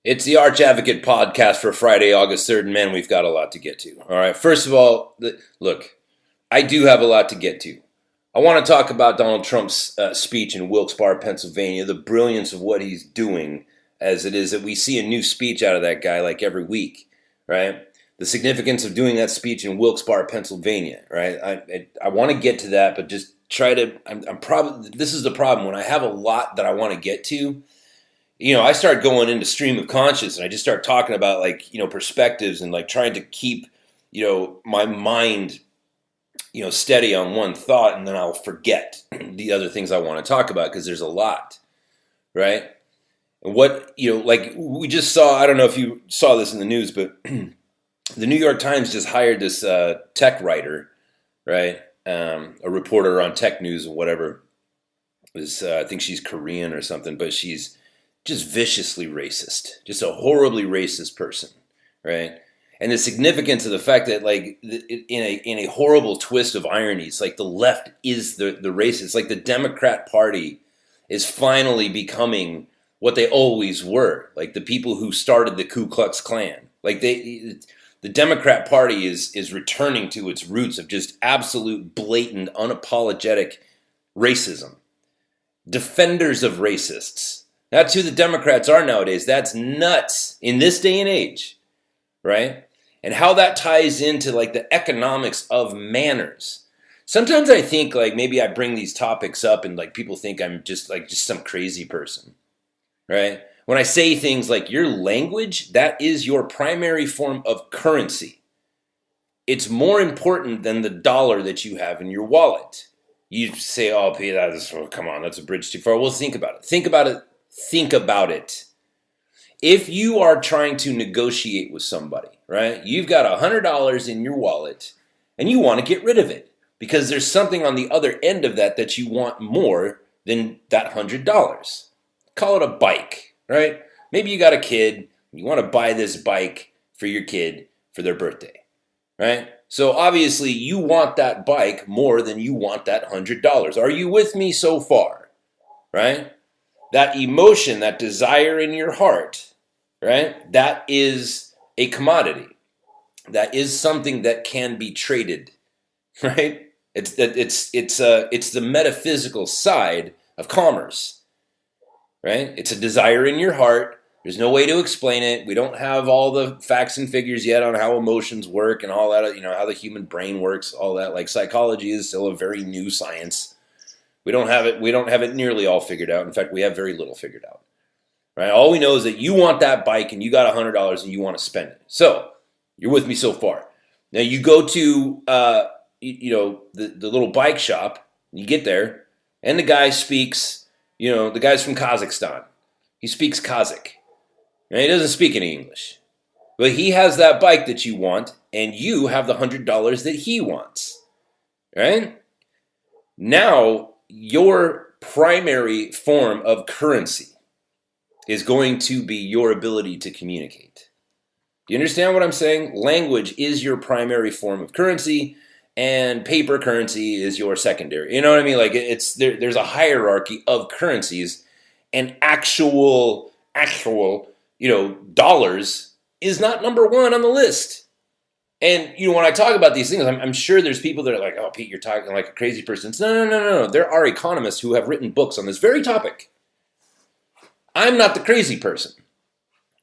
It's the Arch Advocate podcast for Friday, August 3rd, and man, we've got a lot to get to. All right, first of all, look, I do have a lot to get to. I want to talk about Donald Trump's speech in Wilkes-Barre, Pennsylvania, the brilliance of what he's doing, as it is that we see a new speech out of that guy like every week, right? The significance of doing that speech in Wilkes-Barre, Pennsylvania, right? I want to get to that, but just try to. This is the problem when I have a lot that I want to get to. I start going into stream of conscious and I just start talking about perspectives and trying to keep, my mind, steady on one thought, and then I'll forget the other things I want to talk about because there's a lot, right? And what, we just saw, I don't know if you saw this in the news, but the New York Times just hired this tech writer, right? A reporter on tech news or whatever. I think she's Korean or something, but she's just viciously racist, just a horribly racist person, right? And the significance of the fact that, in a horrible twist of irony, it's like the left is the racist. It's like the Democrat Party is finally becoming what they always were, like the people who started the Ku Klux Klan. The Democrat Party is returning to its roots of just absolute, blatant, unapologetic racism. Defenders of racists. That's who the Democrats are nowadays. That's nuts in this day and age, right? And how that ties into the economics of manners. Sometimes I think maybe I bring these topics up and people think I'm just some crazy person, right? When I say things like your language, that is your primary form of currency. It's more important than the dollar that you have in your wallet. You say, oh, Pete, come on, that's a bridge too far. Well, think about it. Think about it. If you are trying to negotiate with somebody, right? You've got $100 in your wallet and you want to get rid of it because there's something on the other end of that you want more than that $100. Call it a bike, right? Maybe you got a kid, you want to buy this bike for your kid for their birthday, right? So obviously you want that bike more than you want that $100. Are you with me so far, right? That emotion, that desire in your heart, right? That is a commodity. That is something that can be traded, right? It's the metaphysical side of commerce, right? It's a desire in your heart. There's no way to explain it. We don't have all the facts and figures yet on how emotions work and all that, how the human brain works, all that. Psychology is still a very new science. We don't have it nearly all figured out. In fact, we have very little figured out. Right? All we know is that you want that bike and you got $100 and you want to spend it. So, you're with me so far. Now you go to the little bike shop, you get there, and the guy speaks, the guy's from Kazakhstan. He speaks Kazakh. Now, he doesn't speak any English. But he has that bike that you want, and you have the $100 that he wants. Right? Now, your primary form of currency is going to be your ability to communicate. Do you understand what I'm saying? Language is your primary form of currency, and paper currency is your secondary. You know what I mean? There's a hierarchy of currencies, and actual dollars is not number one on the list. And, when I talk about these things, I'm sure there's people that are like, oh, Pete, you're talking like a crazy person. No. There are economists who have written books on this very topic. I'm not the crazy person,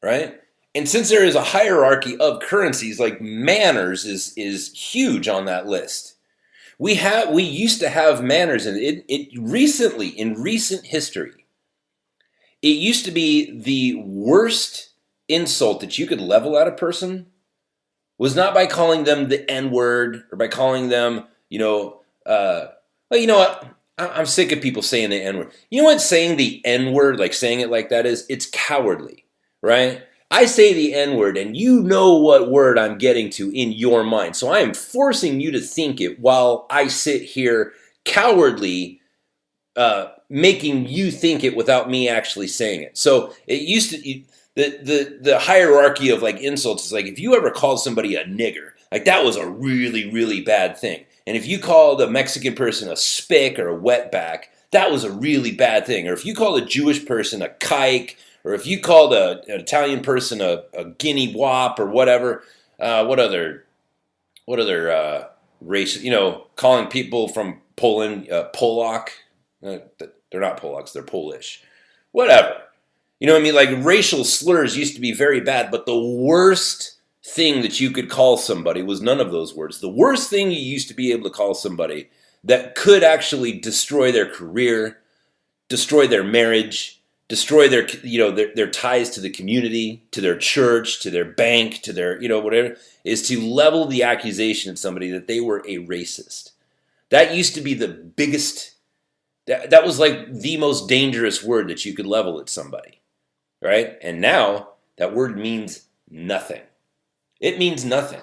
right? And since there is a hierarchy of currencies, manners is huge on that list. We used to have manners, and recently, in recent history, it used to be the worst insult that you could level at a person was not by calling them the N-word or by calling them, you know what? I'm sick of people saying the N-word. You know what saying the N-word, saying it like that is? It's cowardly, right? I say the N-word and you know what word I'm getting to in your mind. So I am forcing you to think it while I sit here cowardly making you think it without me actually saying it. So it used to... The hierarchy of insults is if you ever called somebody a nigger, that was a really, really bad thing. And if you called a Mexican person a spick or a wetback, that was a really bad thing. Or if you called a Jewish person a kike or if you called an Italian person a guinea wop or whatever, what other race? Calling people from Poland Polak. They're not Polacks. They're Polish. Whatever. You know what I mean? Like, racial slurs used to be very bad, but the worst thing that you could call somebody was none of those words. The worst thing you used to be able to call somebody that could actually destroy their career, destroy their marriage, destroy their ties to the community, to their church, to their bank, to their, whatever, is to level the accusation at somebody that they were a racist. That used to be the biggest, that was like the most dangerous word that you could level at somebody, right? And now that word means nothing. It means nothing.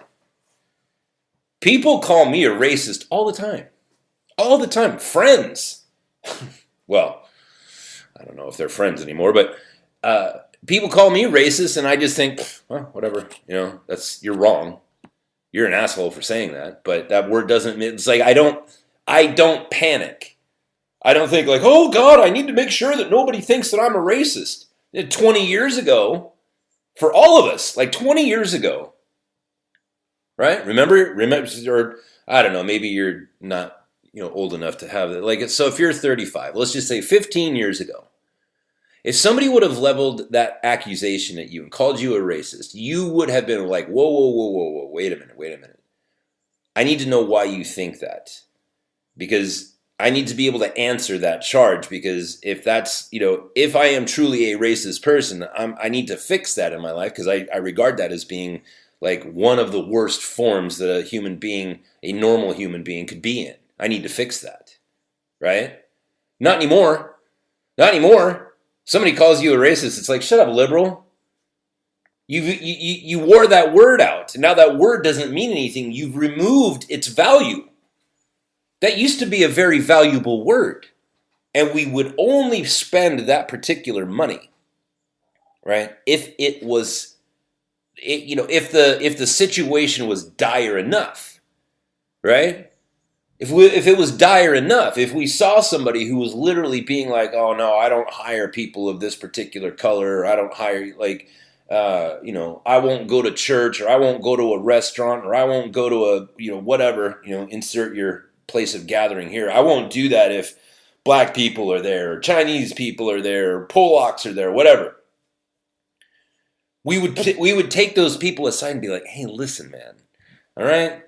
People call me a racist all the time. All the time. Friends. Well, I don't know if they're friends anymore, but people call me racist, and I just think, well, whatever. You're wrong. You're an asshole for saying that. But that word doesn't. It's like I don't panic. I don't think like, oh God, I need to make sure that nobody thinks that I'm a racist. 20 years ago, for all of us, like 20 years ago, right? Remember, or I don't know, maybe you're not, old enough to have it. Like, so if you're 35, let's just say 15 years ago, if somebody would have leveled that accusation at you and called you a racist, you would have been like, whoa, wait a minute. I need to know why you think that, because I need to be able to answer that charge, because if that's, if I am truly a racist person, I need to fix that in my life, because I regard that as being like one of the worst forms that a normal human being could be in. I need to fix that, right? Not anymore. Somebody calls you a racist, it's like, shut up, liberal. You wore that word out, and now that word doesn't mean anything. You've removed its value. That used to be a very valuable word, and we would only spend that particular money, right? If if the situation was dire enough, right? If it was dire enough, if we saw somebody who was literally being like, oh no, I don't hire people of this particular color, or I don't hire I won't go to church, or I won't go to a restaurant, or I won't go to a whatever, insert your place of gathering here. I won't do that if black people are there, or Chinese people are there, or Polacks are there, whatever. We would take those people aside and be like, hey, listen, man, all right?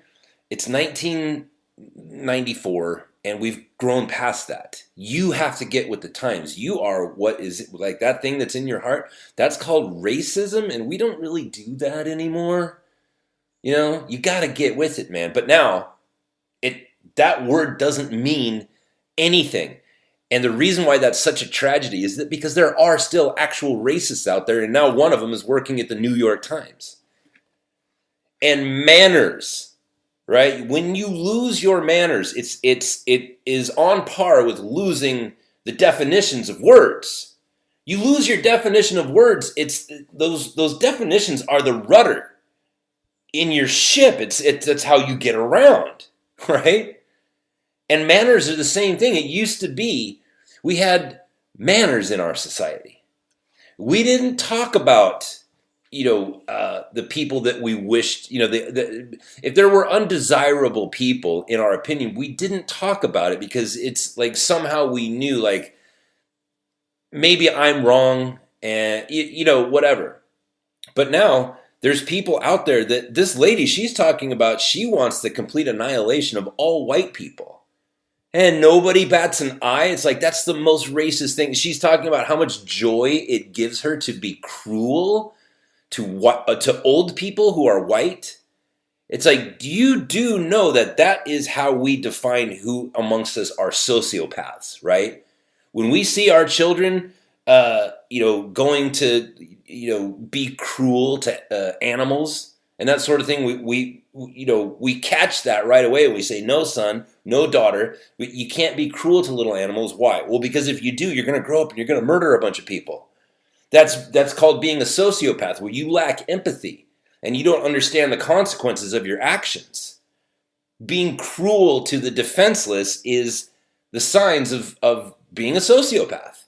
It's 1994, and we've grown past that. You have to get with the times. You are what is like that thing that's in your heart. That's called racism, and we don't really do that anymore. You got to get with it, man. But now, that word doesn't mean anything. And the reason why that's such a tragedy is that because there are still actual racists out there, and now one of them is working at the New York Times. And manners, right? When you lose your manners, it is on par with losing the definitions of words. You lose your definition of words, it's those definitions are the rudder in your ship. It's how you get around, right? And manners are the same thing. It used to be we had manners in our society. We didn't talk about, the people that we wished, if there were undesirable people, in our opinion, we didn't talk about it because it's like somehow we knew, like, maybe I'm wrong and, whatever. But now there's people out there that this lady, she's talking about, she wants the complete annihilation of all white people. And nobody bats an eye. It's like, that's the most racist thing. She's talking about how much joy it gives her to be cruel to old people who are white. It's like, you do know that is how we define who amongst us are sociopaths, right? When we see our children, going to, be cruel to animals and that sort of thing, we catch that right away. We say, no, son, no, daughter, you can't be cruel to little animals. Why? Well, because if you do, you're going to grow up and you're going to murder a bunch of people. That's called being a sociopath, where you lack empathy and you don't understand the consequences of your actions. Being cruel to the defenseless is the signs of being a sociopath.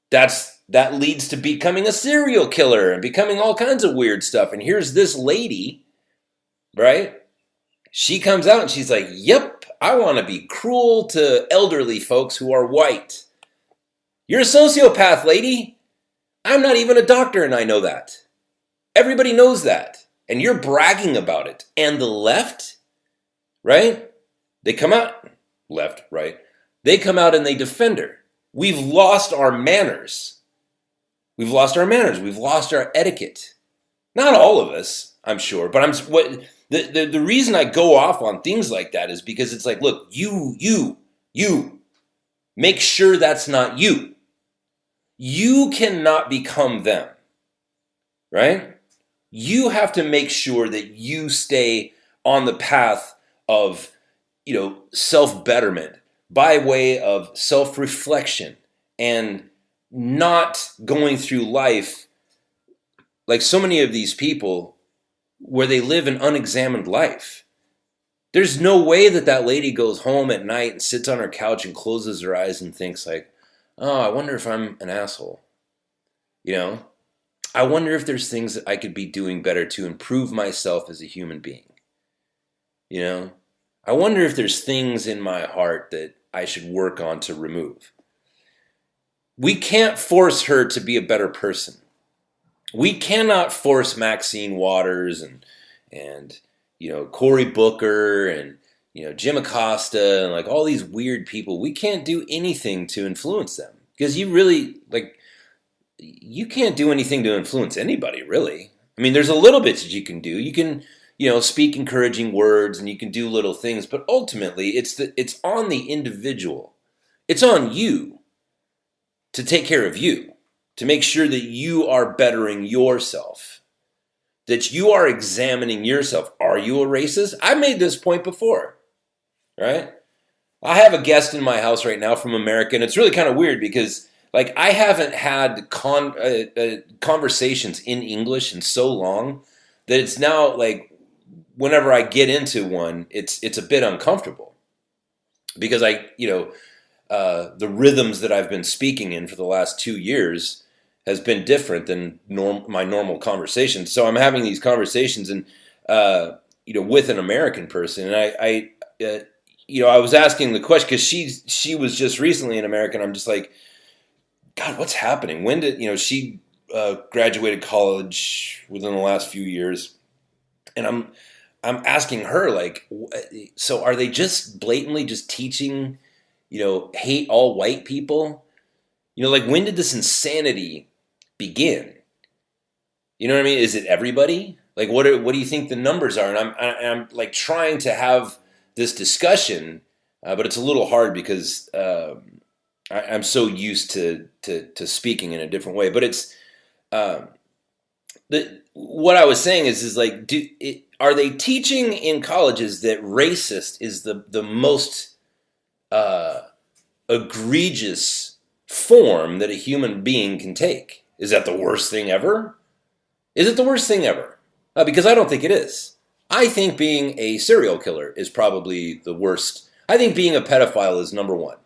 That's that leads to becoming a serial killer and becoming all kinds of weird stuff. And here's this lady, right? She comes out and she's like, yep, I want to be cruel to elderly folks who are white. You're a sociopath, lady. I'm not even a doctor and I know that. Everybody knows that. And you're bragging about it. And the left, right? They come out, left, right? They come out and they defend her. We've lost our manners. We've lost our manners. We've lost our etiquette. Not all of us, I'm sure. But the reason I go off on things like that is because it's like, look, you. Make sure that's not you. You cannot become them, right? You have to make sure that you stay on the path of, self-betterment by way of self-reflection and not going through life like so many of these people where they live an unexamined life. There's no way that lady goes home at night and sits on her couch and closes her eyes and thinks like, oh, I wonder if I'm an asshole. I wonder if there's things that I could be doing better to improve myself as a human being. I wonder if there's things in my heart that I should work on to remove. We can't force her to be a better person. We cannot force Maxine Waters and Cory Booker and Jim Acosta and like all these weird people. We can't do anything to influence them because you can't do anything to influence anybody really. I mean, there's a little bit that you can do. You can speak encouraging words and you can do little things, but ultimately it's on the individual. It's on you to take care of you, to make sure that you are bettering yourself, that you are examining yourself. Are you a racist? I made this point before, right? I have a guest in my house right now from America, and it's really kind of weird because I haven't had conversations in English in so long that it's now like whenever I get into one, it's a bit uncomfortable because the rhythms that I've been speaking in for the last 2 years has been different than my normal conversations. So I'm having these conversations and with an American person, and I was asking the question because she was just recently in America, and I'm just like, God, what's happening? When did she graduated college within the last few years, and I'm asking her like, so are they just blatantly just teaching hate all white people? When did this insanity begin? You know what I mean? Is it everybody? Like, what do you think the numbers are? And I'm like trying to have this discussion, but it's a little hard because I'm so used to speaking in a different way. But it's what I was saying is like, are they teaching in colleges that racist is the most egregious form that a human being can take? Is that the worst thing ever? Is it the worst thing ever? Because I don't think it is. I think being a serial killer is probably the worst. I think being a pedophile is number one.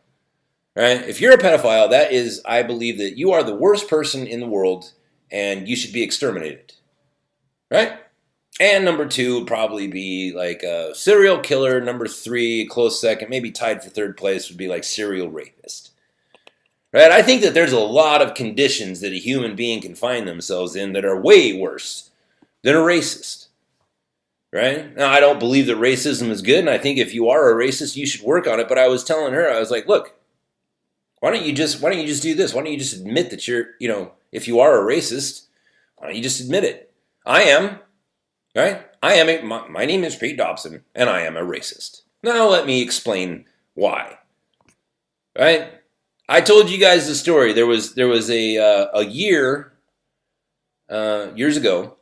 Right? If you're a pedophile, that is, I believe that you are the worst person in the world and you should be exterminated. Right? And number two would probably be like a serial killer. Number three, close second, maybe tied for third place, would be like serial rapist. Right? I think that there's a lot of conditions that a human being can find themselves in that are way worse than a racist. Right? Now, I don't believe that racism is good, and I think if you are a racist, you should work on it. But I was telling her, I was like, look, why don't you just do this? Why don't you just admit that you're, if you are a racist, why don't you just admit it? I am, right? My name is Pete Dobson, and I am a racist. Now let me explain why. Right? I told you guys the story. There was a year, years ago,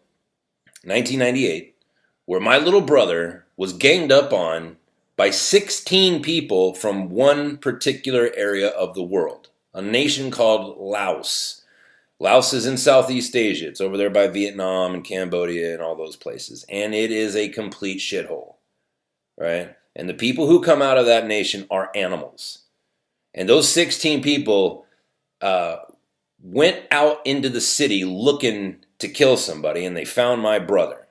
1998, where my little brother was ganged up on by 16 people from one particular area of the world, a nation called Laos. Laos is in Southeast Asia. It's over there by Vietnam and Cambodia and all those places. And it is a complete shithole, right? And the people who come out of that nation are animals. And those 16 people went out into the city looking to kill somebody, and they found my brother.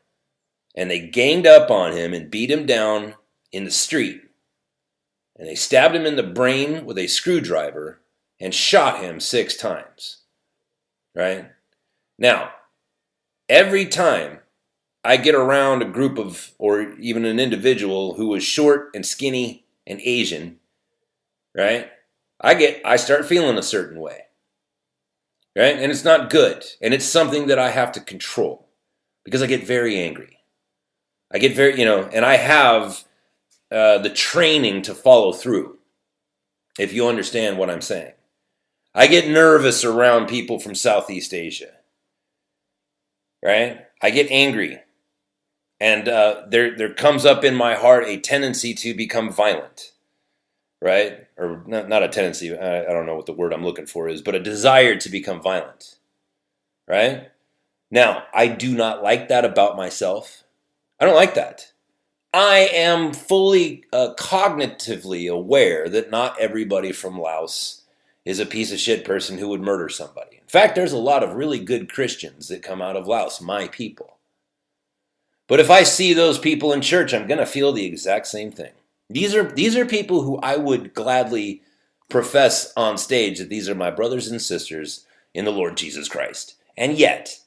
And they ganged up on him and beat him down in the street. And they stabbed him in the brain with a screwdriver and shot him 6 times. Right? Now, every time I get around a group of, or even an individual who is short and skinny and Asian, right? I start feeling a certain way. Right? And it's not good. And it's something that I have to control because I get very angry. I get very, and I have the training to follow through, if you understand what I'm saying. I get nervous around people from Southeast Asia. Right? I get angry. And there comes up in my heart a tendency to become violent. Right? Or not a tendency, I don't know what the word I'm looking for is, but a desire to become violent. Right? Now, I do not like that about myself. I don't like that. I am fully cognitively aware that not everybody from Laos is a piece of shit person who would murder somebody. In fact, there's a lot of really good Christians that come out of Laos, my people. But if I see those people in church, I'm going to feel the exact same thing. These are people who I would gladly profess on stage that these are my brothers and sisters in the Lord Jesus Christ. And yet,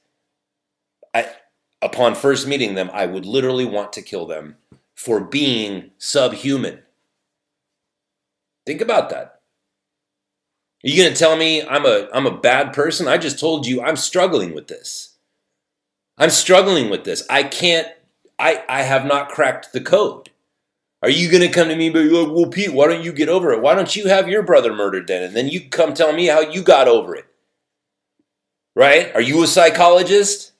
upon first meeting them, I would literally want to kill them for being subhuman. Think about that. Are you going to tell me I'm a bad person? I just told you I'm struggling with this. I'm struggling with this. I have not cracked the code. Are you going to come to me and be like, well, Pete, why don't you get over it? Why don't you have your brother murdered then? And then you come tell me how you got over it. Right? Are you a psychologist?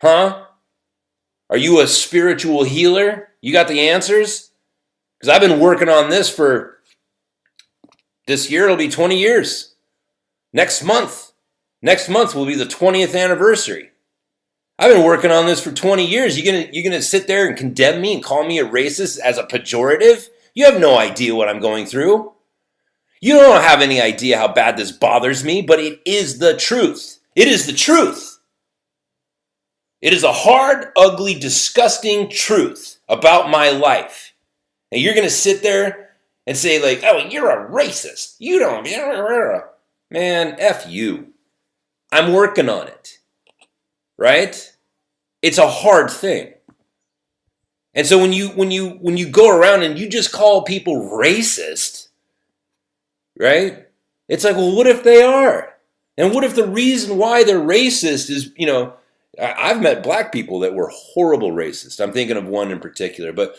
Huh? Are you a spiritual healer? You got the answers? Because I've been working on this for this year. It'll be 20 years. Next month will be the 20th anniversary. I've been working on this for 20 years. You're gonna sit there and condemn me and call me a racist as a pejorative? You have no idea what I'm going through. You don't have any idea how bad this bothers me, but it is the truth. It is the truth. It is a hard, ugly, disgusting truth about my life. And you're going to sit there and say like, oh, you're a racist. You don't. Man, F you. I'm working on it. Right? It's a hard thing. And so when you go around and you just call people racist, right? It's like, well, what if they are? And what if the reason why they're racist is, I've met black people that were horrible racists. I'm thinking of one in particular, but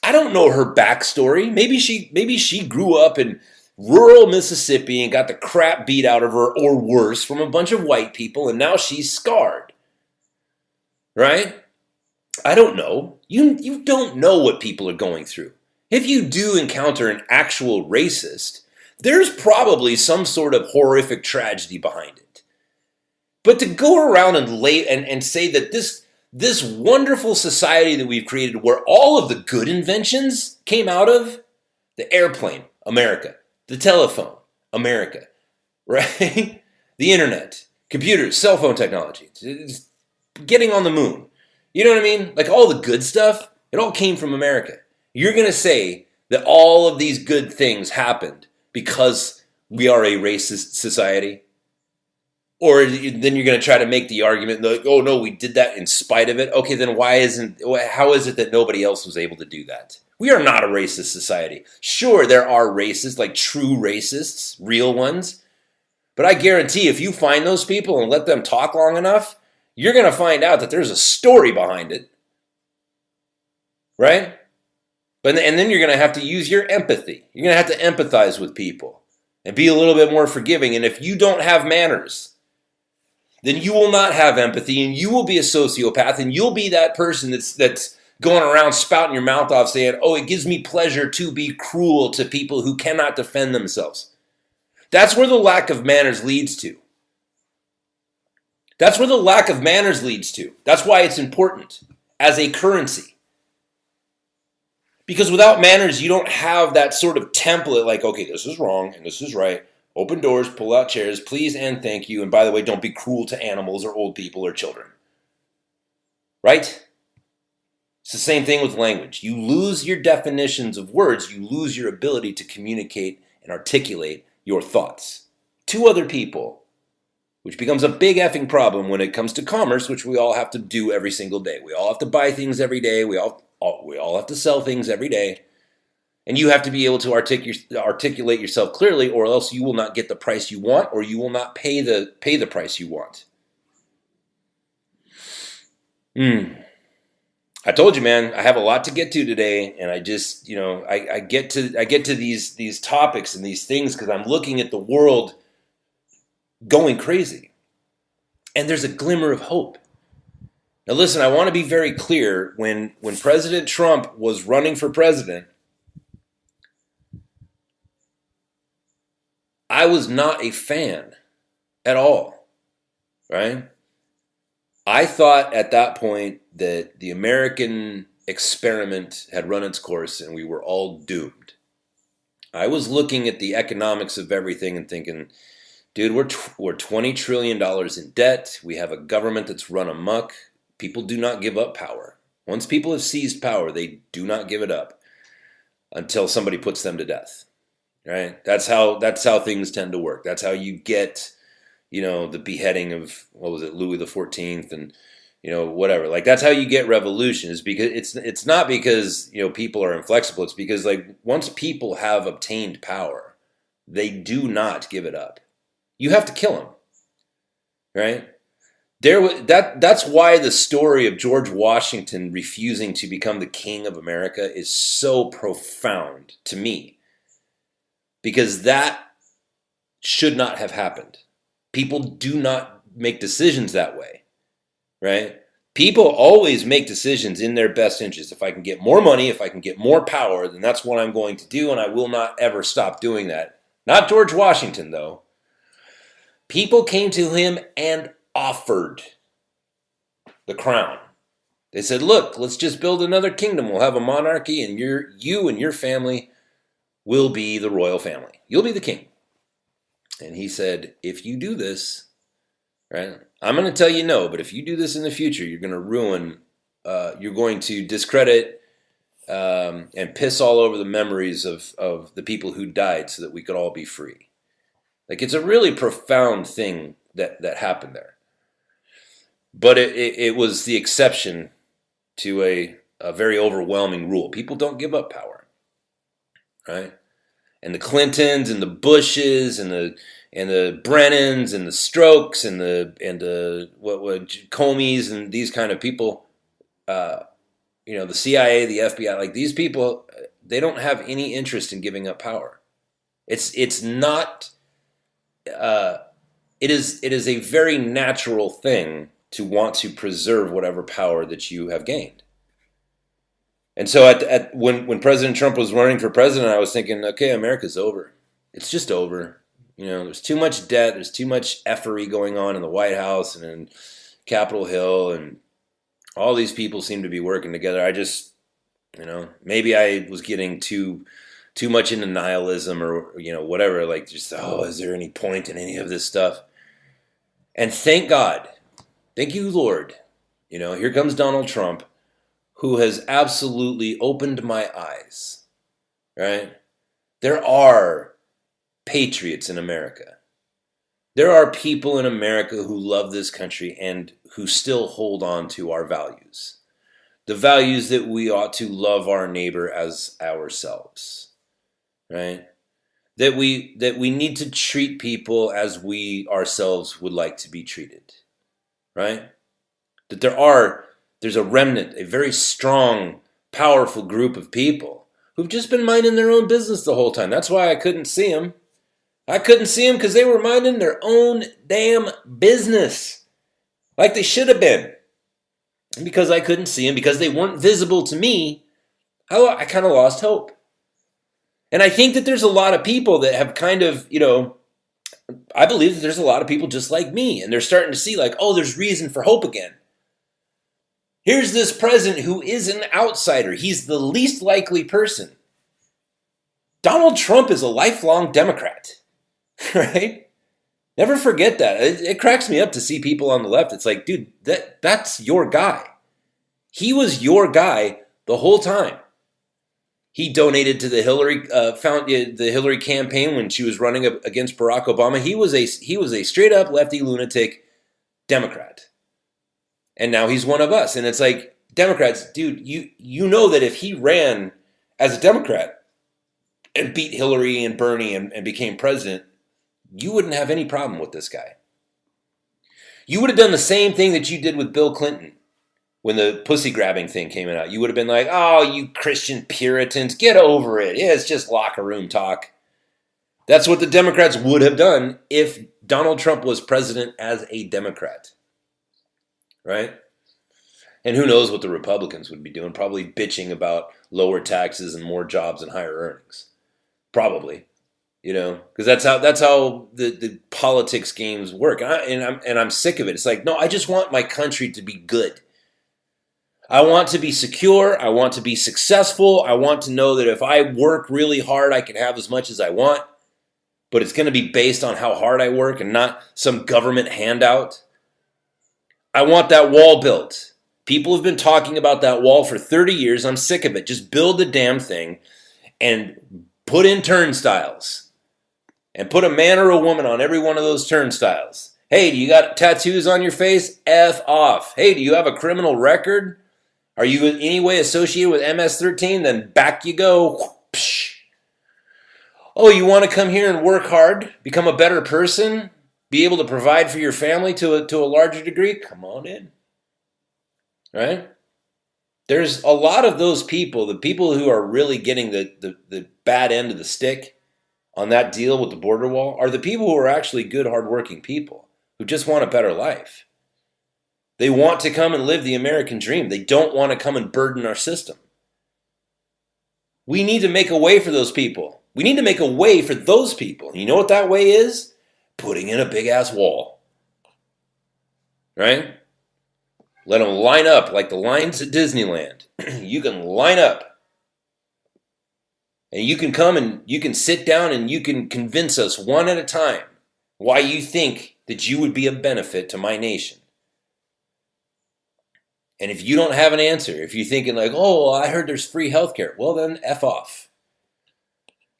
I don't know her backstory. Maybe she grew up in rural Mississippi and got the crap beat out of her or worse from a bunch of white people, and now she's scarred. Right? I don't know. You don't know what people are going through. If you do encounter an actual racist, there's probably some sort of horrific tragedy behind it. But to go around and say that this wonderful society that we've created where all of the good inventions came out of the airplane, America, the telephone, America, right? The internet, computers, cell phone technology, getting on the moon. You know what I mean? Like all the good stuff, it all came from America. You're going to say that all of these good things happened because we are a racist society? Or then you're going to try to make the argument like, oh no, we did that in spite of it. Okay, then how is it that nobody else was able to do that? We are not a racist society. Sure, there are racists, like true racists, real ones. But I guarantee if you find those people and let them talk long enough, you're going to find out that there's a story behind it. Right? And then you're going to have to use your empathy. You're going to have to empathize with people and be a little bit more forgiving. And if you don't have manners, then you will not have empathy and you will be a sociopath and you'll be that person that's going around spouting your mouth off saying, oh, it gives me pleasure to be cruel to people who cannot defend themselves. That's where the lack of manners leads to. That's where the lack of manners leads to. That's why it's important as a currency. Because without manners, you don't have that sort of template like, okay, this is wrong and this is right. Open doors, pull out chairs, please and thank you. And by the way, don't be cruel to animals or old people or children. Right? It's the same thing with language. You lose your definitions of words, you lose your ability to communicate and articulate your thoughts to other people, which becomes a big effing problem when it comes to commerce, which we all have to do every single day. We all have to buy things every day. We all have to sell things every day. And you have to be able to articulate yourself clearly, or else you will not get the price you want, or you will not pay the price you want. I told you, man, I have a lot to get to today, and I just, I get to these topics and these things because I'm looking at the world going crazy. And there's a glimmer of hope. Now listen, I want to be very clear. When President Trump was running for president, I was not a fan at all, right? I thought at that point that the American experiment had run its course and we were all doomed. I was looking at the economics of everything and thinking, dude, we're $20 trillion in debt. We have a government that's run amok. People do not give up power. Once people have seized power, they do not give it up until somebody puts them to death, right? That's how things tend to work. That's how you get the beheading of, Louis the 14th and, whatever. Like, that's how you get revolution, is because it's not because, people are inflexible. It's because, like, once people have obtained power, they do not give it up. You have to kill them, right? That's why the story of George Washington refusing to become the king of America is so profound to me, because that should not have happened. People do not make decisions that way, right? People always make decisions in their best interest. If I can get more money, if I can get more power, then that's what I'm going to do, and I will not ever stop doing that. Not George Washington, though. People came to him and offered the crown. They said, look, let's just build another kingdom. We'll have a monarchy, and you and your family will be the royal family. You'll be the king. And he said, if you do this, right, I'm going to tell you no, but if you do this in the future, you're going to ruin, you're going to discredit and piss all over the memories of the people who died so that we could all be free. Like, it's a really profound thing that happened there. But it was the exception to a very overwhelming rule. People don't give up power, right? And the Clintons and the Bushes and the Brennans and the Strokes and the Comeys and these kind of people, the CIA, the FBI, like, these people, they don't have any interest in giving up power. It's not. It is a very natural thing to want to preserve whatever power that you have gained. And so when President Trump was running for president, I was thinking, okay, America's over. It's just over. There's too much debt. There's too much effery going on in the White House and in Capitol Hill, and all these people seem to be working together. I just, maybe I was getting too much into nihilism or, whatever, like, just, is there any point in any of this stuff? And thank God, thank you, Lord, here comes Donald Trump, who has absolutely opened my eyes, right? There are patriots in America. There are people in America who love this country and who still hold on to our values. The values that we ought to love our neighbor as ourselves, right? That we need to treat people as we ourselves would like to be treated, right? That there's a remnant, a very strong, powerful group of people who've just been minding their own business the whole time. That's why I couldn't see them. I couldn't see them because they were minding their own damn business, like they should have been. And because I couldn't see them, because they weren't visible to me, I kind of lost hope. And I think that there's a lot of people that have kind of, I believe that there's a lot of people just like me, and they're starting to see, like, there's reason for hope again. Here's this president who is an outsider. He's the least likely person. Donald Trump is a lifelong Democrat. right? Never forget that. It cracks me up to see people on the left. It's like, dude, that's your guy. He was your guy the whole time. He donated to the Hillary campaign when she was running against Barack Obama. He was a straight up lefty lunatic Democrat, and now he's one of us. And it's like, Democrats, dude, you know that if he ran as a Democrat and beat Hillary and Bernie and became president, you wouldn't have any problem with this guy. You would have done the same thing that you did with Bill Clinton when the pussy grabbing thing came out. You would have been like, oh, you Christian Puritans, get over it. Yeah, it's just locker room talk. That's what the Democrats would have done if Donald Trump was president as a Democrat. Right? And who knows what the Republicans would be doing? Probably bitching about lower taxes and more jobs and higher earnings. Probably. You know, because that's how the politics games work. And I'm sick of it. It's like, no, I just want my country to be good. I want to be secure. I want to be successful. I want to know that if I work really hard, I can have as much as I want. But it's going to be based on how hard I work and not some government handout. I want that wall built. People have been talking about that wall for 30 years. I'm sick of it. Just build the damn thing and put in turnstiles. And put a man or a woman on every one of those turnstiles. Hey, do you got tattoos on your face? F off. Hey, do you have a criminal record? Are you in any way associated with MS-13? Then back you go. Psh. Oh, you want to come here and work hard? Become a better person? Be able to provide for your family to a larger degree? Come on in. Right? There's a lot of those people, the people who are really getting the bad end of the stick on that deal with the border wall, are the people who are actually good, hardworking people who just want a better life. They want to come and live the American dream. They don't want to come and burden our system. We need to make a way for those people. We need to make a way for those people. And you know what that way is? Putting in a big-ass wall. Right? Let them line up like the lines at Disneyland. You can line up. And you can come and you can sit down and you can convince us one at a time why you think that you would be a benefit to my nation. And if you don't have an answer, if you're thinking like, oh, well, I heard there's free healthcare, well then F off.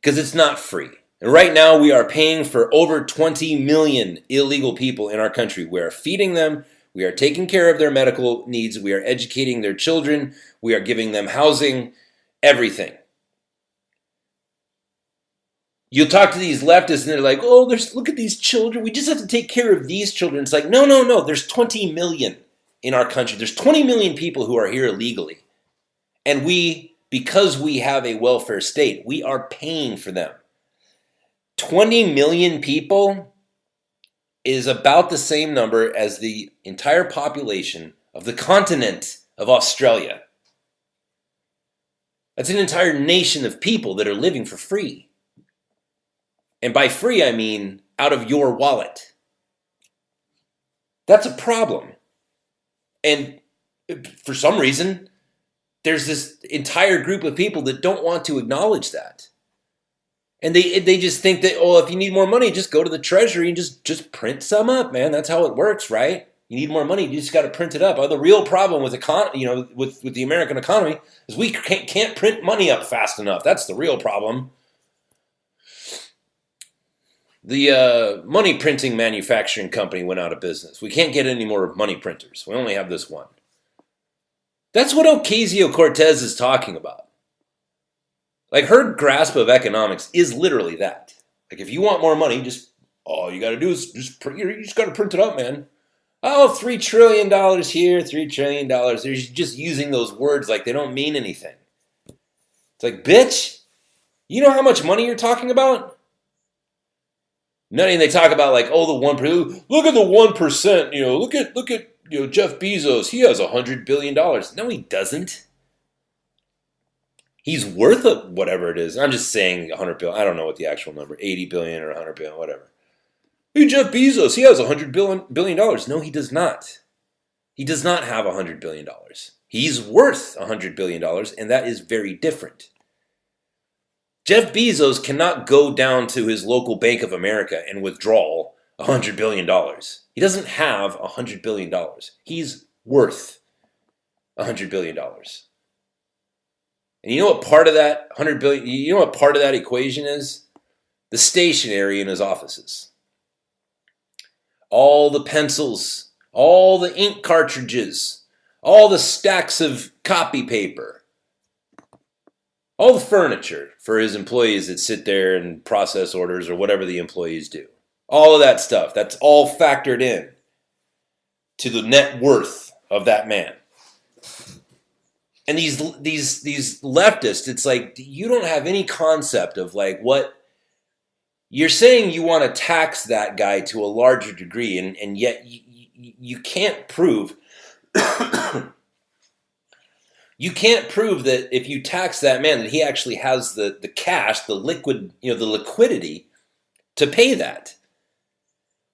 Because it's not free. And right now we are paying for over 20 million illegal people in our country. We are feeding them. We are taking care of their medical needs. We are educating their children. We are giving them housing, everything. You'll talk to these leftists and they're like, oh, look at these children. We just have to take care of these children. It's like, no. There's 20 million in our country. There's 20 million people who are here illegally. And because we have a welfare state, we are paying for them. 20 million people is about the same number as the entire population of the continent of Australia. That's an entire nation of people that are living for free. And by free, I mean out of your wallet. That's a problem. And for some reason, there's this entire group of people that don't want to acknowledge that. And they just think that, oh, if you need more money, just go to the Treasury and just print some up, man. That's how it works, right? You need more money, you just got to print it up. The real problem with with the American economy is we can't print money up fast enough. That's the real problem. The money printing manufacturing company went out of business. We can't get any more money printers. We only have this one. That's what Occasio-Cortez is talking about. Like, her grasp of economics is literally that. Like, if you want more money, all you got to do is you just got to print it up, man. Oh, $3 trillion here, $3 trillion there. You're just using those words like they don't mean anything. It's like, bitch, you know how much money you're talking about? And they talk about like, oh, the 1%. Look at the 1%. Look at Jeff Bezos. He has $100 billion. No, he doesn't. He's worth whatever it is. I'm just saying 100 billion. I don't know what the actual number, 80 billion or 100 billion, whatever. Hey, Jeff Bezos, he has $100 billion. No, he does not. He does not have $100 billion. He's worth $100 billion, and that is very different. Jeff Bezos cannot go down to his local Bank of America and withdraw $100 billion. He doesn't have $100 billion. He's worth $100 billion. And you know what part of that 100 billion, you know what part of that equation is? The stationery in his offices. All the pencils, all the ink cartridges, all the stacks of copy paper, all the furniture for his employees that sit there and process orders or whatever the employees do. All of that stuff, that's all factored in to the net worth of that man. And these leftists, it's like, you don't have any concept of like what you're saying. You want to tax that guy to a larger degree, and yet you can't prove you can't prove that if you tax that man that he actually has the cash, the liquid, the liquidity to pay that.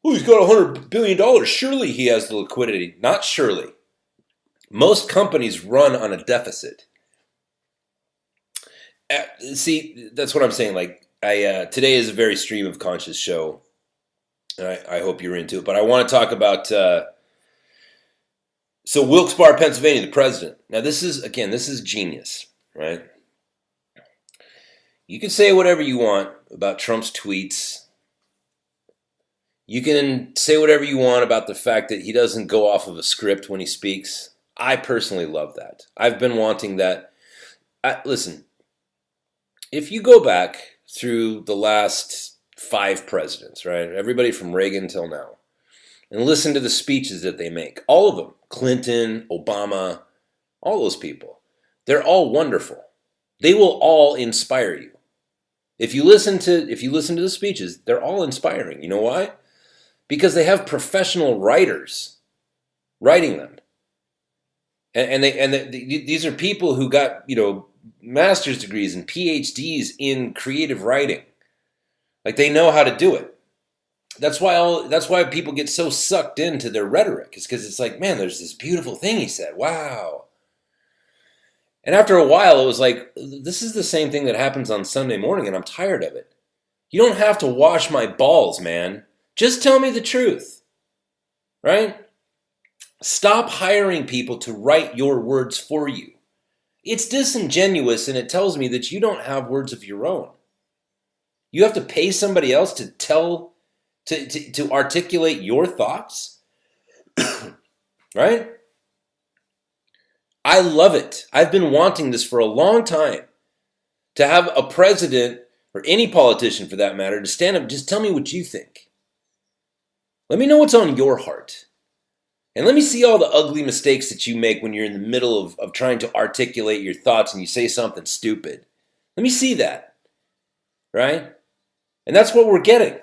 Oh, he's got $100 billion. Surely he has the liquidity. Not surely. Most companies run on a deficit. See, that's what I'm saying. Like, today is a very stream of conscious show, and I hope you're into it. But I want to talk about so Wilkes-Barre, Pennsylvania, the president. Now, this is genius, right? You can say whatever you want about Trump's tweets. You can say whatever you want about the fact that he doesn't go off of a script when he speaks. I personally love that. I've been wanting that. Listen, if you go back through the last 5 presidents, right, everybody from Reagan till now, and listen to the speeches that they make, all of them, Clinton, Obama, all those people, they're all wonderful. They will all inspire you. If you listen to the speeches, they're all inspiring. You know why? Because they have professional writers writing them. And these are people who got, master's degrees and PhDs in creative writing. Like, they know how to do it. That's why people get so sucked into their rhetoric. It's because it's like, man, there's this beautiful thing he said. Wow. And after a while, it was like, this is the same thing that happens on Sunday morning, and I'm tired of it. You don't have to wash my balls, man. Just tell me the truth. Right? Stop hiring people to write your words for you. It's disingenuous, and it tells me that you don't have words of your own. You have to pay somebody else to to articulate your thoughts. Right? I love it. I've been wanting this for a long time. To have a president, or any politician for that matter, to stand up, just tell me what you think. Let me know what's on your heart. And let me see all the ugly mistakes that you make when you're in the middle of trying to articulate your thoughts and you say something stupid. Let me see that. Right? And that's what we're getting.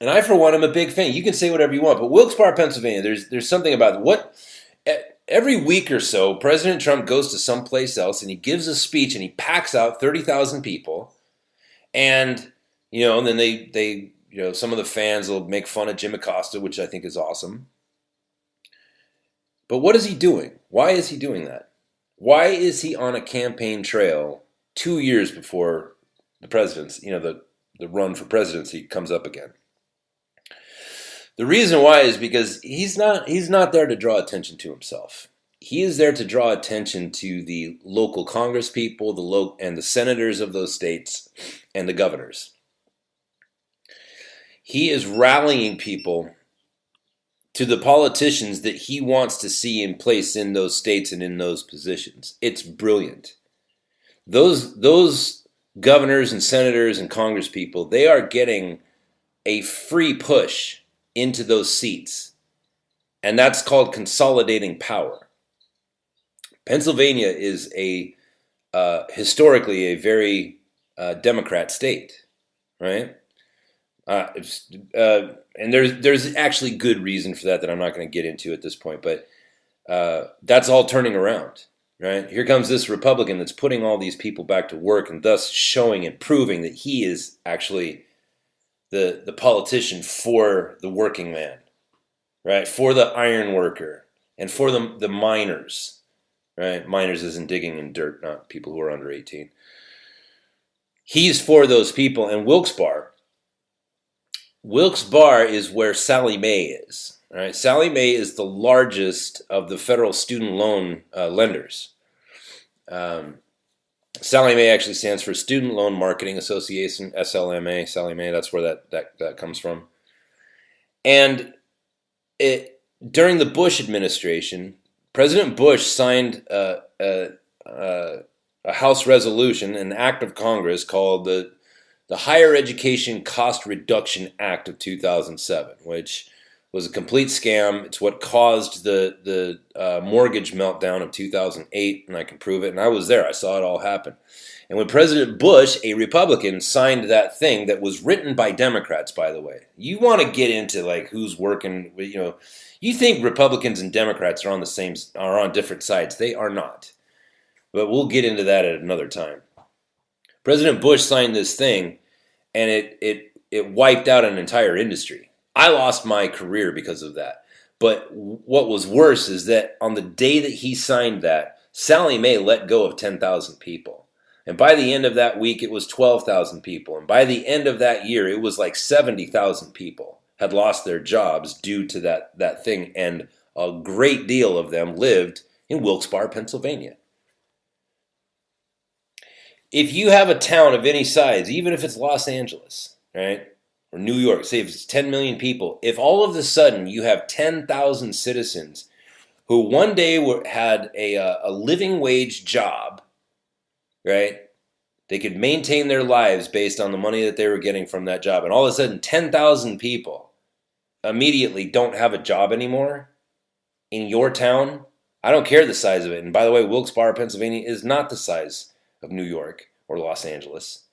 And I, for one, am a big fan. You can say whatever you want, but Wilkes-Barre, Pennsylvania, there's something about what every week or so, President Trump goes to someplace else and he gives a speech and he packs out 30,000 people, and and then they some of the fans will make fun of Jim Acosta, which I think is awesome. But what is he doing? Why is he doing that? Why is he on a campaign trail 2 years before the president's, the run for presidency comes up again? The reason why is because he's not there to draw attention to himself. He is there to draw attention to the local Congress people, and the senators of those states, and the governors. He is rallying people to the politicians that he wants to see in place in those states and in those positions. It's brilliant. Those governors and senators and Congress people, they are getting a free push into those seats. And that's called consolidating power. Pennsylvania is historically a very Democrat state, right? And there's actually good reason for that I'm not going to get into at this point, but that's all turning around, right? Here comes this Republican that's putting all these people back to work and thus showing and proving that he is actually the politician for the working man, right? For the iron worker and for the miners, right? Miners isn't digging in dirt, not people who are under 18. he's for those people. And Wilkes-Barre is where Sallie Mae is. All right, Sallie Mae is the largest of the federal student loan lenders. Sallie Mae actually stands for Student Loan Marketing Association, SLMA. Sallie Mae, that's where that comes from. And during the Bush administration, President Bush signed a House resolution, an act of Congress called the Higher Education Cost Reduction Act of 2007, which was a complete scam. It's what caused the mortgage meltdown of 2008, and I can prove it. And I was there. I saw it all happen. And when President Bush, a Republican, signed that thing that was written by Democrats, by the way, you want to get into like who's working. You think Republicans and Democrats are on different sides. They are not. But we'll get into that at another time. President Bush signed this thing, and it wiped out an entire industry. I lost my career because of that. But what was worse is that on the day that he signed that, Sallie Mae let go of 10,000 people. And by the end of that week, it was 12,000 people. And by the end of that year, it was like 70,000 people had lost their jobs due to that thing. And a great deal of them lived in Wilkes-Barre, Pennsylvania. If you have a town of any size, even if it's Los Angeles, right? Or New York, say if it's 10 million people, if all of a sudden you have 10,000 citizens who one day had a living wage job, right? They could maintain their lives based on the money that they were getting from that job. And all of a sudden 10,000 people immediately don't have a job anymore in your town. I don't care the size of it. And by the way, Wilkes-Barre, Pennsylvania is not the size of New York or Los Angeles.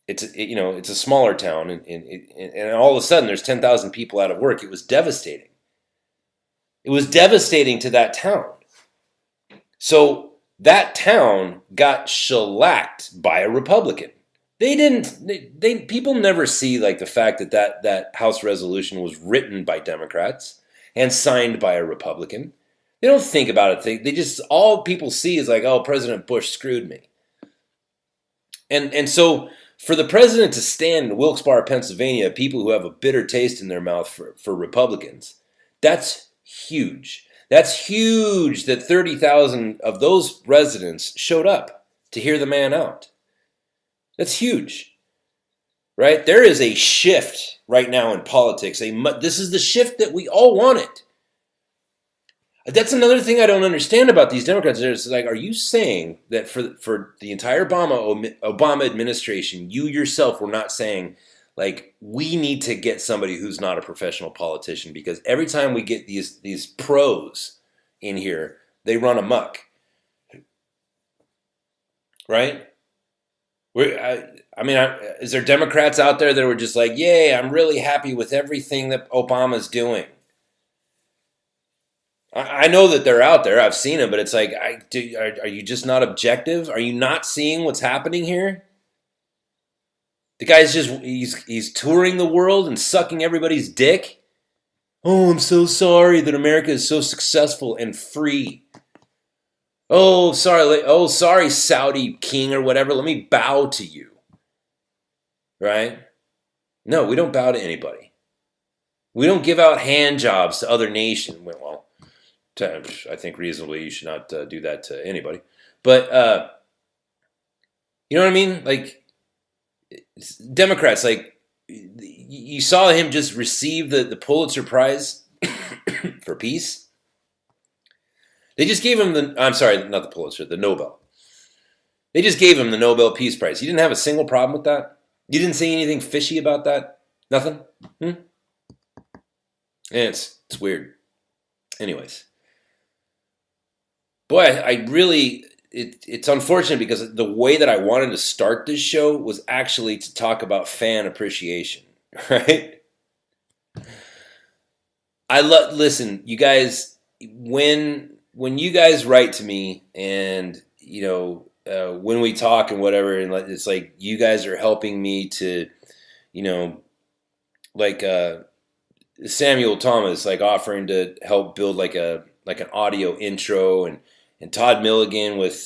It's a smaller town, and all of a sudden there's 10,000 people out of work. It was devastating. It was devastating to that town. So that town got shellacked by a Republican. People never see like the fact that House resolution was written by Democrats and signed by a Republican. They don't think about it. They just, all people see is like, oh, President Bush screwed me. And so for the president to stand in Wilkes-Barre, Pennsylvania, people who have a bitter taste in their mouth for Republicans, that's huge. That's huge that 30,000 of those residents showed up to hear the man out. That's huge, right? There is a shift right now in politics. This is the shift that we all wanted. That's another thing I don't understand about these Democrats. It's like, are you saying that for the entire Obama administration, you yourself were not saying, like, we need to get somebody who's not a professional politician, because every time we get these pros in here, they run amok, right? Is there Democrats out there that were just like, yay, I'm really happy with everything that Obama's doing? I know that they're out there. I've seen them, but it's like, are you just not objective? Are you not seeing what's happening here? The guy's he's touring the world and sucking everybody's dick. Oh, I'm so sorry that America is so successful and free. Oh, sorry, Saudi king or whatever. Let me bow to you. Right? No, we don't bow to anybody. We don't give out hand jobs to other nations. Well, I think reasonably you should not do that to anybody. But, you know what I mean? Like, Democrats, like, you saw him just receive the Pulitzer Prize for peace. They just gave him not the Pulitzer, the Nobel. They just gave him the Nobel Peace Prize. You didn't have a single problem with that? You didn't see anything fishy about that? Nothing? And it's weird. Anyways. Boy, I really, it's unfortunate because the way that I wanted to start this show was actually to talk about fan appreciation, right? Listen, you guys, when you guys write to me and, when we talk and whatever, and it's like you guys are helping me to, like Samuel Thomas, like offering to help build like an audio intro, and Todd Milligan with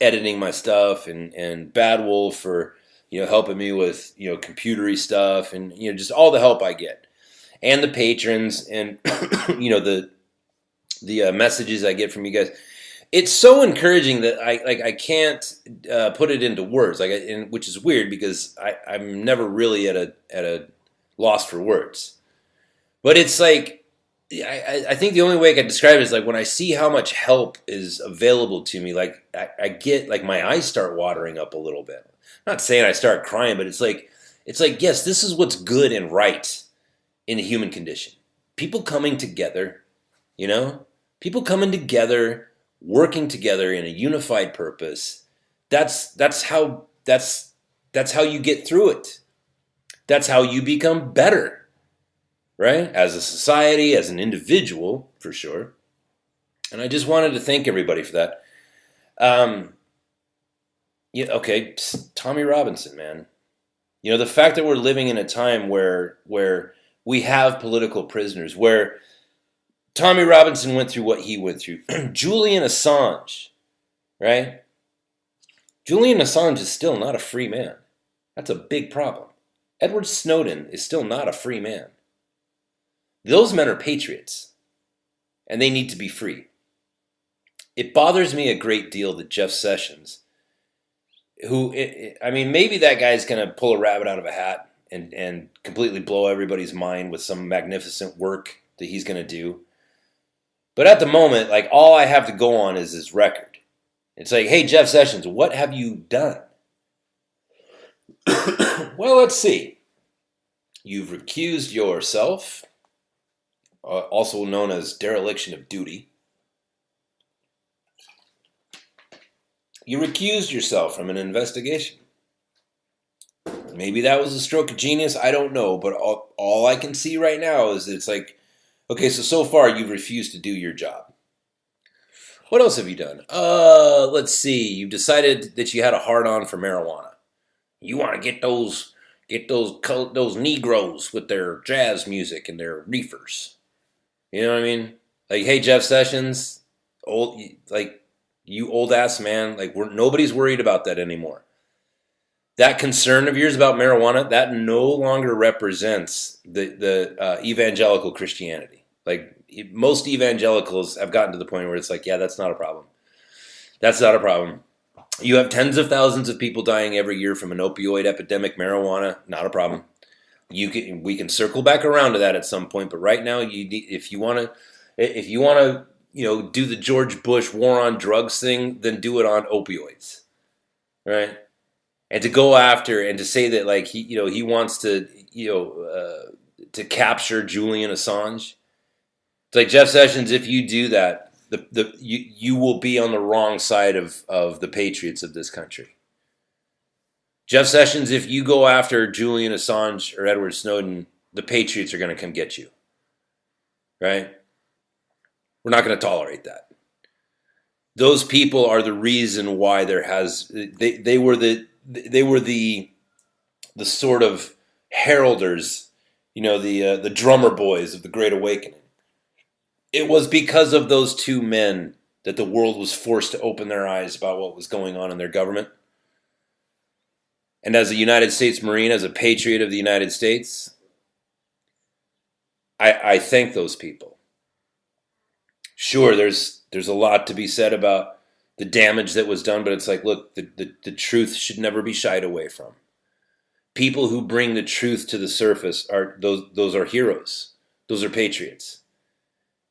editing my stuff, and Bad Wolf for helping me with computery stuff, and just all the help I get, and the patrons, and the messages I get from you guys. It's so encouraging that I can't put it into words, which is weird because I'm never really at a loss for words. But it's like I think the only way I can describe it is like when I see how much help is available to me, like I get like my eyes start watering up a little bit. I'm not saying I start crying, but it's like yes, this is what's good and right in the human condition. People coming together, people coming together, working together in a unified purpose. That's how you get through it. That's how you become better, right? As a society, as an individual, for sure. And I just wanted to thank everybody for that. Okay, Tommy Robinson, man. The fact that we're living in a time where we have political prisoners, where Tommy Robinson went through what he went through. Julian Assange, right? Julian Assange is still not a free man. That's a big problem. Edward Snowden is still not a free man. Those men are patriots, and they need to be free. It bothers me a great deal that Jeff Sessions, maybe that guy's going to pull a rabbit out of a hat and completely blow everybody's mind with some magnificent work that he's going to do. But at the moment, like, all I have to go on is his record. It's like, hey, Jeff Sessions, what have you done? Well, let's see. You've recused yourself, also known as dereliction of duty. You recused yourself from an investigation. Maybe that was a stroke of genius. I don't know. But all I can see right now is it's like, okay, so far you've refused to do your job. What else have you done? Let's see. You've decided that you had a hard-on for marijuana. You want to get those Negroes with their jazz music and their reefers. You know what I mean? Like, hey, Jeff Sessions, you old ass man. Like, nobody's worried about that anymore. That concern of yours about marijuana, that no longer represents the evangelical Christianity. Like, most evangelicals have gotten to the point where it's like, yeah, that's not a problem. That's not a problem. You have tens of thousands of people dying every year from an opioid epidemic, marijuana, not a problem. We can circle back around to that at some point, but right now, if you want to, do the George Bush war on drugs thing, then do it on opioids, right? And to go after and to say that like he wants to to capture Julian Assange, it's like, Jeff Sessions, if you do that, you will be on the wrong side of the patriots of this country. Jeff Sessions, if you go after Julian Assange or Edward Snowden, the patriots are going to come get you. Right? We're not going to tolerate that. Those people are the reason why they were the sort of heralders, the drummer boys of the Great Awakening. It was because of those two men that the world was forced to open their eyes about what was going on in their government. And as a United States Marine, as a patriot of the United States, I thank those people. Sure, there's a lot to be said about the damage that was done, but it's like, look, the truth should never be shied away from. People who bring the truth to the surface those are heroes. Those are patriots.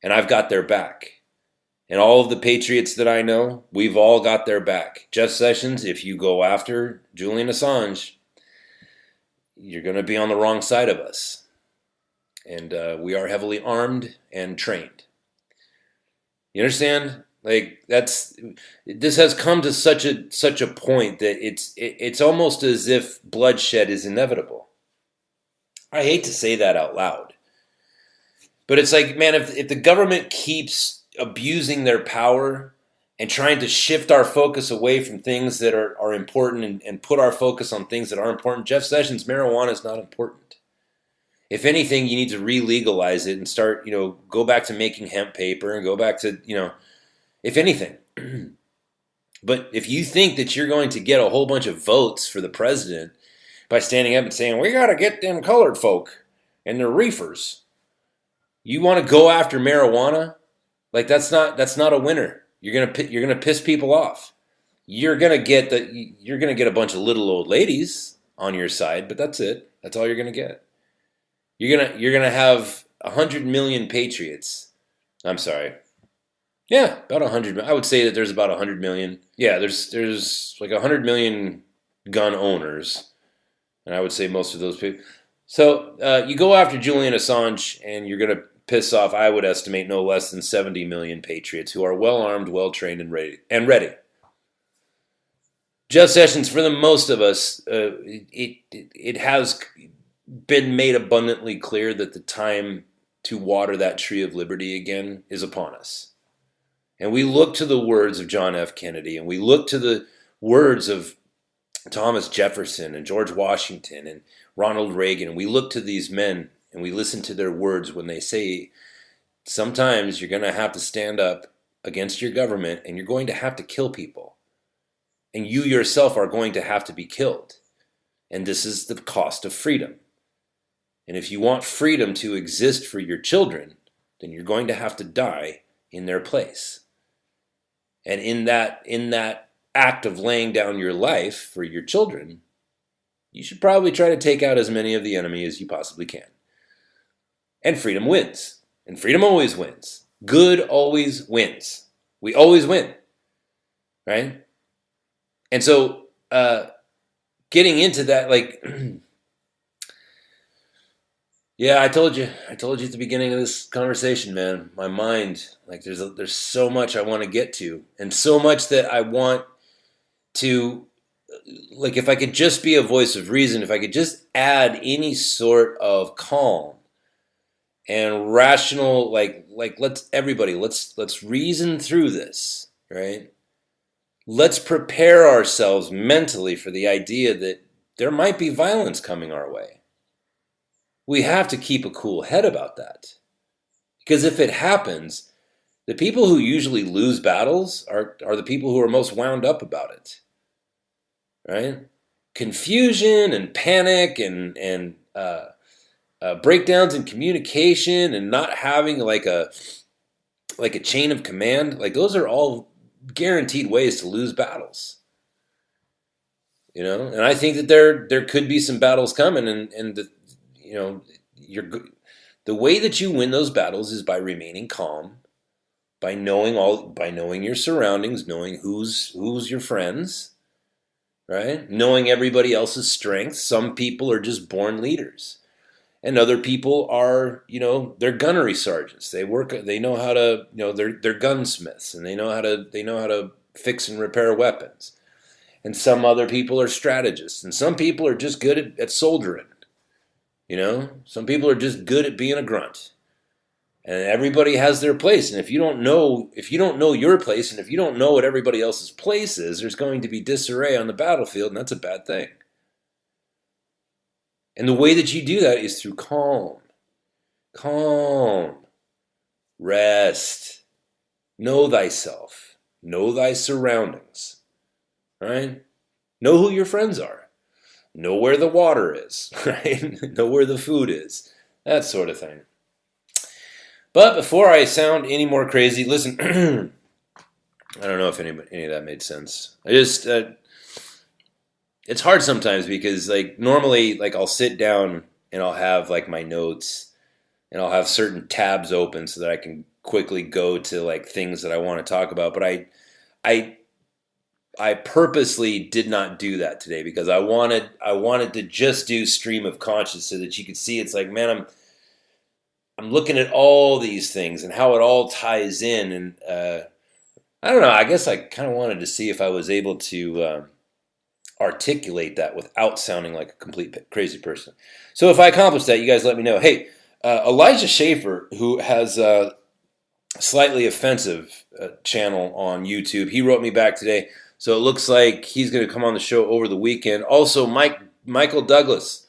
And I've got their back. And all of the patriots that I know, we've all got their back. Jeff Sessions, if you go after Julian Assange, you're going to be on the wrong side of us. And we are heavily armed and trained. You understand? Like, this has come to such a point that it's almost as if bloodshed is inevitable. I hate to say that out loud. But it's like, man, if the government keeps abusing their power and trying to shift our focus away from things that are important and put our focus on things that aren't important, Jeff Sessions, marijuana is not important. If anything, you need to re-legalize it and start, go back to making hemp paper and go back to, if anything. But if you think that you're going to get a whole bunch of votes for the president by standing up and saying, we got to get them colored folk and their reefers, you want to go after marijuana? Like that's not a winner. You're gonna piss people off. You're gonna get a bunch of little old ladies on your side, but that's it. That's all you're gonna get. You're gonna have 100 million patriots. I'm sorry. Yeah, about 100. I would say that there's about 100 million. Yeah, there's like 100 million gun owners, and I would say most of those people. So you go after Julian Assange, and you're gonna piss off, I would estimate, no less than 70 million patriots who are well armed, well trained, and ready. Jeff Sessions, for the most of us, it has been made abundantly clear that the time to water that tree of liberty again is upon us. And we look to the words of John F. Kennedy, and we look to the words of Thomas Jefferson and George Washington and Ronald Reagan, and we look to these men and we listen to their words when they say, sometimes you're going to have to stand up against your government and you're going to have to kill people. And you yourself are going to have to be killed. And this is the cost of freedom. And if you want freedom to exist for your children, then you're going to have to die in their place. And in that act of laying down your life for your children, you should probably try to take out as many of the enemy as you possibly can. And freedom wins. And freedom always wins. Good always wins. We always win. Right? And so, getting into that, like, yeah, I told you at the beginning of this conversation, man, my mind, like, there's so much I want to get to, and so much that I want to, like, if I could just be a voice of reason, if I could just add any sort of calm and rational, like let's reason through this, right? Let's prepare ourselves mentally for the idea that there might be violence coming our way. We have to keep a cool head about that. Because if it happens, the people who usually lose battles are the people who are most wound up about it. Right? Confusion and panic and breakdowns in communication and not having like a chain of command, like those are all guaranteed ways to lose battles. You know, and I think that there could be some battles coming, and the way that you win those battles is by remaining calm, by knowing your surroundings, knowing who's your friends, right? Knowing everybody else's strengths. Some people are just born leaders. And other people are, they're gunnery sergeants. They know how to, they're gunsmiths, and they know how to fix and repair weapons. And some other people are strategists, and some people are just good at soldiering. Some people are just good at being a grunt. And everybody has their place. And if you don't know your place, and if you don't know what everybody else's place is, there's going to be disarray on the battlefield, and that's a bad thing. And the way that you do that is through calm. Calm. Rest. Know thyself. Know thy surroundings. Right? Know who your friends are. Know where the water is. Right? Know where the food is. That sort of thing. But before I sound any more crazy, listen, I don't know if any of that made sense. I just... it's hard sometimes because, like, normally, like, I'll sit down and I'll have, like, my notes and I'll have certain tabs open so that I can quickly go to, like, things that I want to talk about. But I purposely did not do that today because I wanted to just do stream of conscious so that you could see it's like, man, I'm looking at all these things and how it all ties in. And I don't know, I guess I kind of wanted to see if I was able to... articulate that without sounding like a complete crazy person. So if I accomplish that, you guys let me know. Hey, Elijah Schaefer, who has a slightly offensive channel on YouTube, he wrote me back today. So it looks like he's going to come on the show over the weekend. Also, Michael Douglas,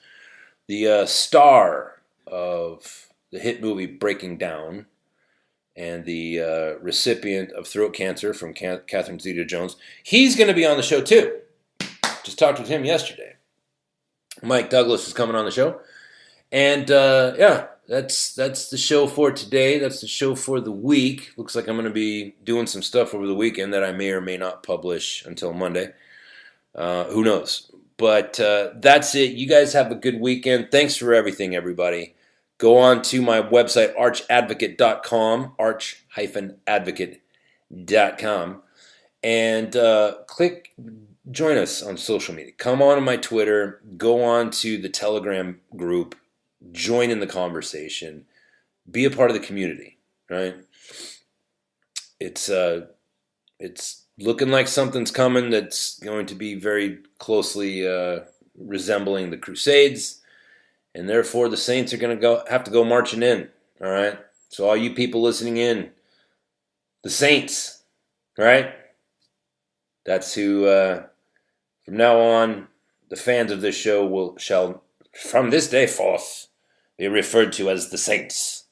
the star of the hit movie Breaking Down, and the recipient of throat cancer from Catherine Zeta-Jones. He's going to be on the show too. Just talked with him yesterday. Mike Douglas is coming on the show. And yeah, that's the show for today. That's the show for the week. Looks like I'm going to be doing some stuff over the weekend that I may or may not publish until Monday. Who knows? But that's it. You guys have a good weekend. Thanks for everything, everybody. Go on to my website, archadvocate.com, arch-advocate.com, and join us on social media. Come on to my Twitter. Go on to the Telegram group. Join in the conversation. Be a part of the community, right? It's looking like something's coming that's going to be very closely resembling the Crusades, and therefore the Saints are going to have to go marching in, all right? So all you people listening in, the Saints, right? That's who, from now on, the fans of this show shall, from this day forth, be referred to as the Saints.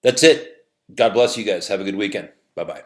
That's it. God bless you guys. Have a good weekend. Bye-bye.